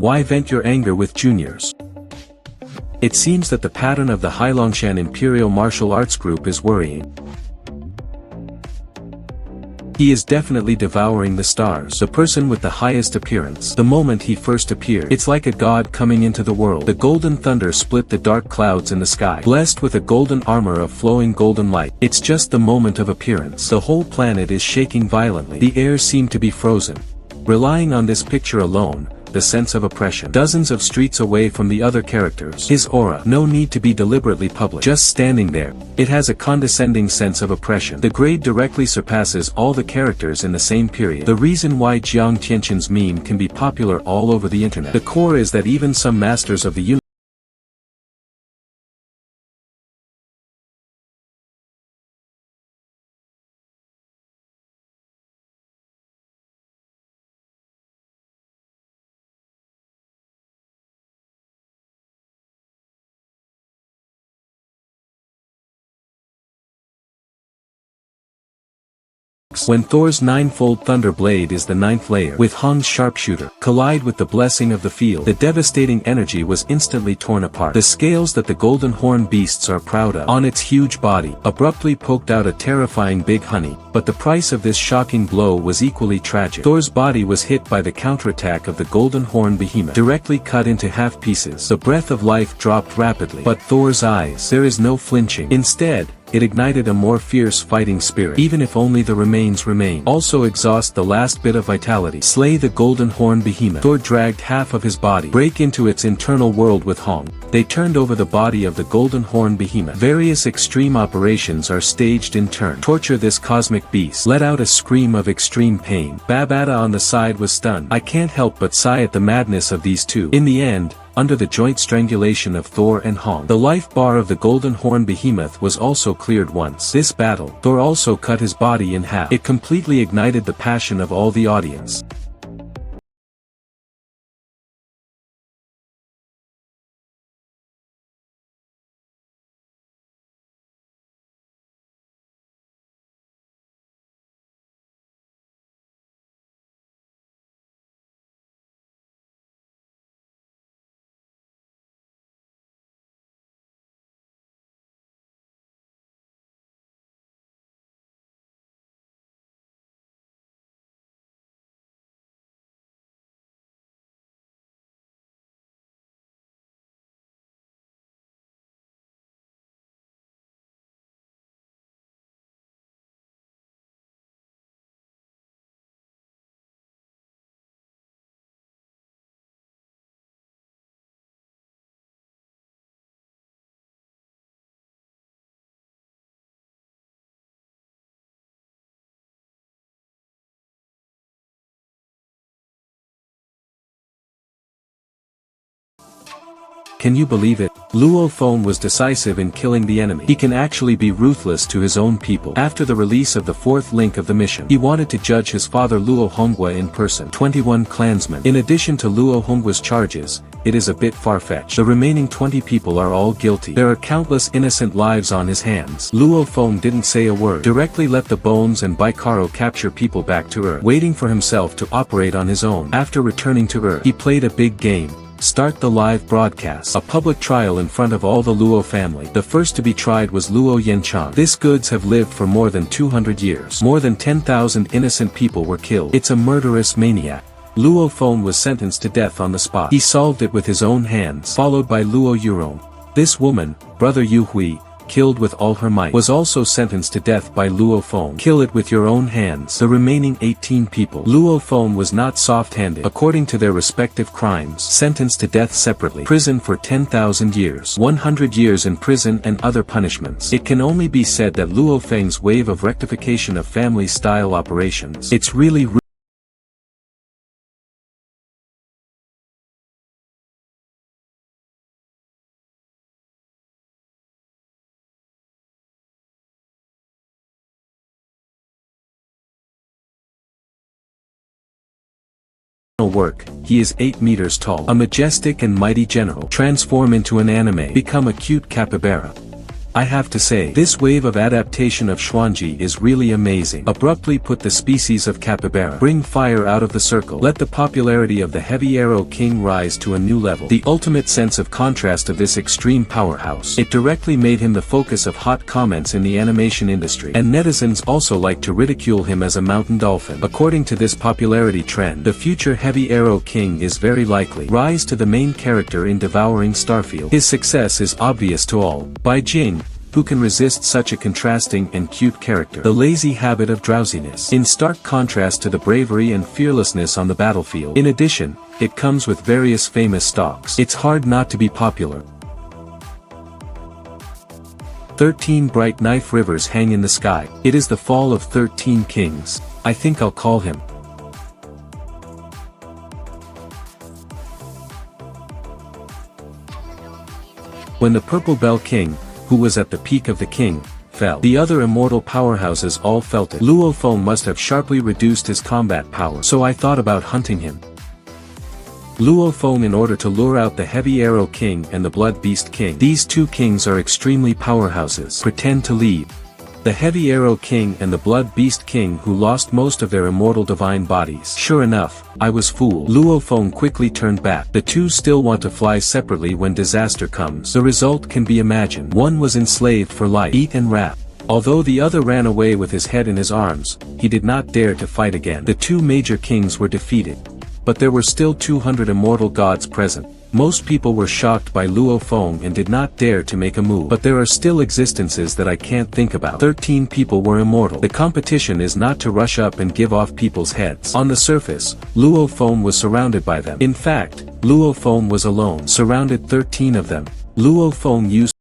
Why vent your anger with juniors? It seems that the pattern of the Hailongshan Imperial Martial Arts Group is worrying. He is definitely devouring the stars, the person with the highest appearance. The moment he first appeared, it's like a god coming into the world. The golden thunder split the dark clouds in the sky, blessed with a golden armor of flowing golden light. It's just the moment of appearance. The whole planet is shaking violently. The air seemed to be frozen. Relying on this picture alone, the sense of oppression. Dozens of streets away from the other characters. His aura. No need to be deliberately public. Just standing there. It has a condescending sense of oppression. The grade directly surpasses all the characters in the same period. The reason why Jiang Tianqin's meme can be popular all over the internet. The core is that even some masters of the universe when Thor's ninefold thunder blade is the ninth layer, with Hong's sharpshooter, collide with the blessing of the field, the devastating energy was instantly torn apart. The scales that the golden horn beasts are proud of, on its huge body, abruptly poked out a terrifying big honey, but the price of this shocking blow was equally tragic. Thor's body was hit by the counterattack of the golden horn behemoth, directly cut into half pieces. The breath of life dropped rapidly, but Thor's eyes, there is no flinching. Instead, it ignited a more fierce fighting spirit. Even if only the remains remain. Also exhaust the last bit of vitality. Slay the golden horn behemoth. Thor dragged half of his body, break into its internal world with Hong. They turned over the body of the golden horn behemoth. Various extreme operations are staged in turn. Torture this cosmic beast. Let out a scream of extreme pain. Babata on the side was stunned. I can't help but sigh at the madness of these two. In the end, under the joint strangulation of Thor and Hong, the life bar of the golden horn behemoth was also cleared once. This battle, Thor also cut his body in half. It completely ignited the passion of all the audience. Can you believe it? Luo Feng was decisive in killing the enemy. He can actually be ruthless to his own people. After the release of the fourth link of the mission, he wanted to judge his father Luo Honghua in person. 21 clansmen. In addition to Luo Honghua's charges, it is a bit far-fetched. The remaining 20 people are all guilty. There are countless innocent lives on his hands. Luo Feng didn't say a word. Directly let the Bones and Baikaro capture people back to Earth, waiting for himself to operate on his own. After returning to Earth, he played a big game. Start the live broadcast. A public trial in front of all the Luo family. The first to be tried was Luo Yanchang. These goods have lived for more than 200 years. More than 10,000 innocent people were killed. It's a murderous maniac. Luo Feng was sentenced to death on the spot. He solved it with his own hands. Followed by Luo Yurong. This woman, brother Yu Hui, killed with all her might, was also sentenced to death by Luo Feng. Kill it with your own hands. The remaining 18 people. Luo Feng was not soft-handed. According to their respective crimes, sentenced to death separately. Prison for 10,000 years. 100 years in prison and other punishments. It can only be said that Luo Feng's wave of rectification of family-style operations. It's really work. He is 8 meters tall. A majestic and mighty general. Transform into an anime. Become a cute capybara. I have to say, this wave of adaptation of Xuanji is really amazing. Abruptly put the species of capybara. Bring fire out of the circle. Let the popularity of the Heavy Arrow King rise to a new level. The ultimate sense of contrast of this extreme powerhouse. It directly made him the focus of hot comments in the animation industry. And netizens also like to ridicule him as a mountain dolphin. According to this popularity trend, the future Heavy Arrow King is very likely rise to the main character in Devouring Starfield. His success is obvious to all. By Jing, who can resist such a contrasting and cute character? The lazy habit of drowsiness. In stark contrast to the bravery and fearlessness on the battlefield. In addition, it comes with various famous stocks. It's hard not to be popular. 13 bright knife rivers hang in the sky. It is the fall of 13 kings. I think I'll call him. When the Purple Bell King, who was at the peak of the king, fell, the other immortal powerhouses all felt it. Luo Feng must have sharply reduced his combat power, so I thought about hunting him. Luo Feng in order to lure out the Heavy Arrow King and the Blood Beast King. These two kings are extremely powerhouses. Pretend to leave. The Heavy Arrow King and the Blood Beast King who lost most of their immortal divine bodies. Sure enough, I was fooled. Luo Feng quickly turned back. The two still want to fly separately when disaster comes. The result can be imagined. One was enslaved for life, eat and wrap. Although the other ran away with his head in his arms, he did not dare to fight again. The two major kings were defeated. But there were still 200 immortal gods present. Most people were shocked by Luo Feng and did not dare to make a move. But there are still existences that I can't think about. 13 people were immortal. The competition is not to rush up and give off people's heads. On the surface, Luo Feng was surrounded by them. In fact, Luo Feng was alone. Surrounded 13 of them. Luo Feng used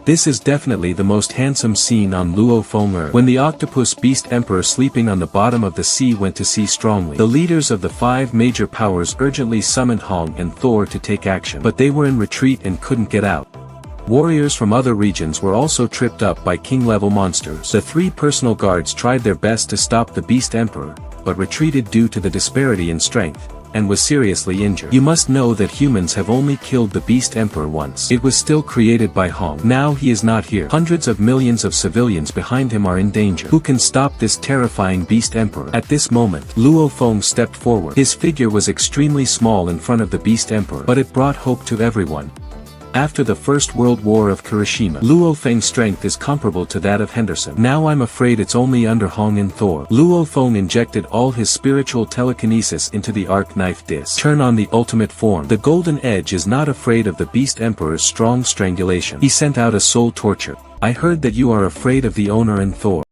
This is definitely the most handsome scene on Luo Feng Earth. When the octopus beast emperor sleeping on the bottom of the sea went to sea strongly, the leaders of the 5 major powers urgently summoned Hong and Thor to take action. But they were in retreat and couldn't get out. Warriors from other regions were also tripped up by king-level monsters. The 3 personal guards tried their best to stop the beast emperor, but retreated due to the disparity in strength, and was seriously injured. You must know that humans have only killed the Beast Emperor once. It was still created by Hong. Now he is not here. Hundreds of millions of civilians behind him are in danger. Who can stop this terrifying Beast Emperor? At this moment, Luo Feng stepped forward. His figure was extremely small in front of the Beast Emperor, but it brought hope to everyone. After the First World War of Hiroshima, Luo Feng's strength is comparable to that of Henderson. Now I'm afraid it's only under Hong and Thor. Luo Feng injected all his spiritual telekinesis into the arc knife disc. Turn on the ultimate form. The Golden Edge is not afraid of the Beast Emperor's strong strangulation. He sent out a soul torture. I heard that you are afraid of the owner and Thor.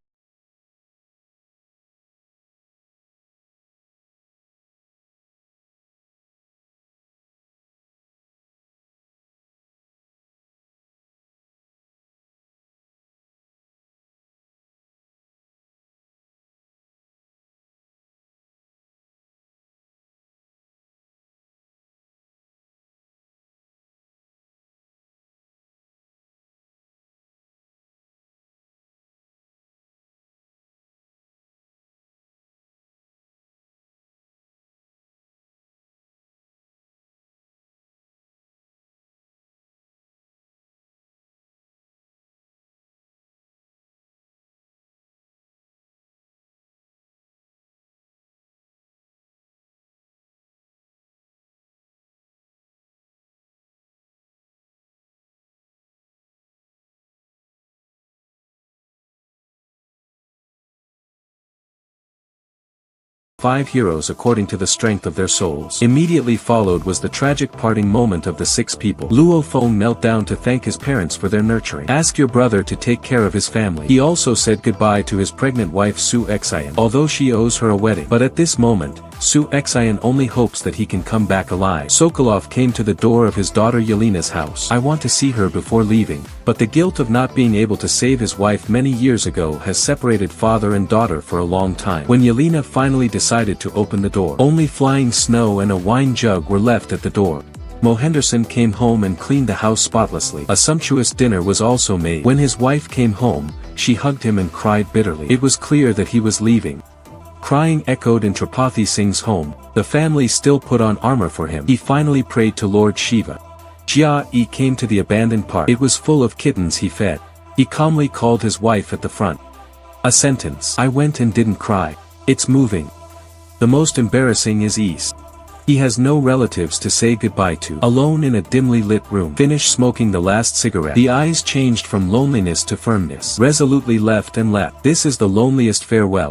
Five heroes according to the strength of their souls. Immediately followed was the tragic parting moment of the 6 people. Luo Feng knelt down to thank his parents for their nurturing. Ask your brother to take care of his family. He also said goodbye to his pregnant wife Su Xian, although she owes her a wedding. But at this moment, Su Xian only hopes that he can come back alive. Sokolov came to the door of his daughter Yelena's house. I want to see her before leaving, but the guilt of not being able to save his wife many years ago has separated father and daughter for a long time. When Yelena finally decided to open the door, only flying snow and a wine jug were left at the door. Mo Henderson came home and cleaned the house spotlessly. A sumptuous dinner was also made. When his wife came home, she hugged him and cried bitterly. It was clear that he was leaving. Crying echoed in Tripathi Singh's home. The family still put on armor for him. He finally prayed to Lord Shiva. Jia-e came to the abandoned park. It was full of kittens he fed. He calmly called his wife at the front. A sentence. I went and didn't cry. It's moving. The most embarrassing is East. He has no relatives to say goodbye to. Alone in a dimly lit room. Finished smoking the last cigarette. The eyes changed from loneliness to firmness. Resolutely left and left. This is the loneliest farewell.